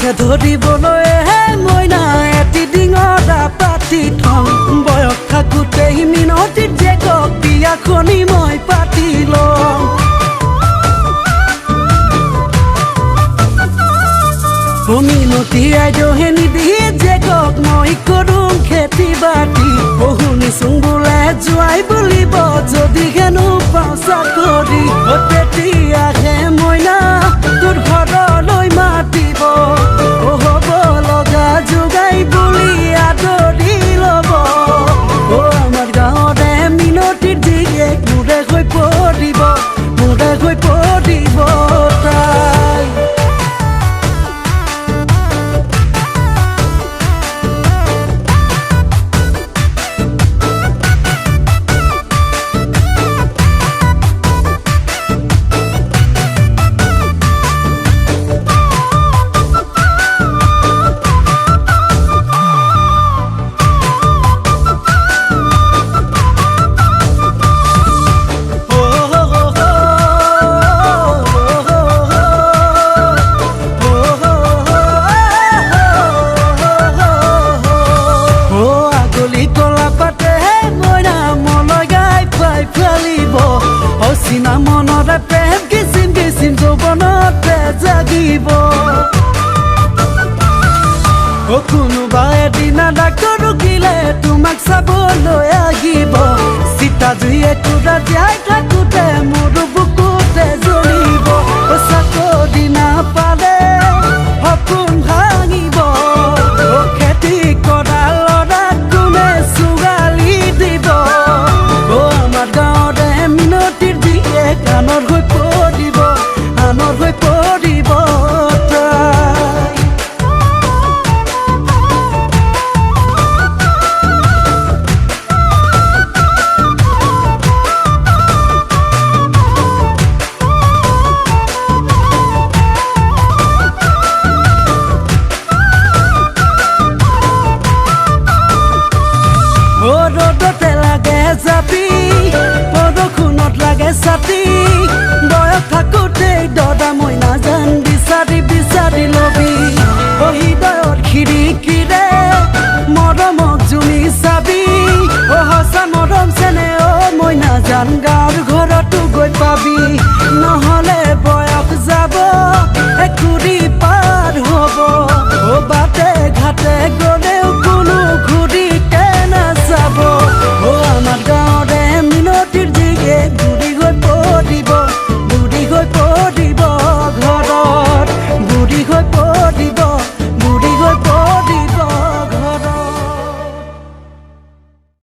মাছে ধৰিবলৈ মইনা এটি ডিঙৰা পাতি থওঁ বয়স থাকোঁতেই মিনতিত জেকক বিয়াখনি মই পাতি লওঁ মিনতি আইদেউহে নিদিয়ে জেকক মই কৰোঁ খেতি বাতি শুনিছোং বোলে জোৱাই বুলিব যদি হেনো পাওঁ চাকৰি তেতিয়াহে মইনা তোৰ ঘৰলৈ মাতিব হ'ব লগা যোগাই বুলি আদৰি ল'ব আমাৰ গাঁৱতে মিনতিৰ জীয়েক মোৰে হৈ পৰিব তাই চিনা মনৰে প্ৰেম কিচিম যৌৱনতে জাগিব কোনোবা এদিনা ডাক্তৰ ৰোগীলে তোমাক চাবলৈ আহিব চিতা জুইয়ে তোৰা জীয়াই থাকোঁতে মোৰ বুকুতে জ্বলিব চাকৰি নাপালে সপোন ভাঙিব খেতি কৰা ল'ৰাক কোনে ছোৱালী দিব আমাৰ গাঁৱৰে মিনতিৰ জীয়েক আনৰ হৈ পৰিব ৰ'দতে লাগে জাপি বৰষুণত লাগে ছাতি বয়স থাকোঁতেই দদা মইনা জান বিচাৰি ল'বি হৃদয়ৰ খিৰিকীৰে মৰমক জুমি চাবি সঁচা মৰম চেনে মইনা জান গাঁৱৰ ঘৰতো গৈ পাবি নহ'লে বয়স যাব একুৰি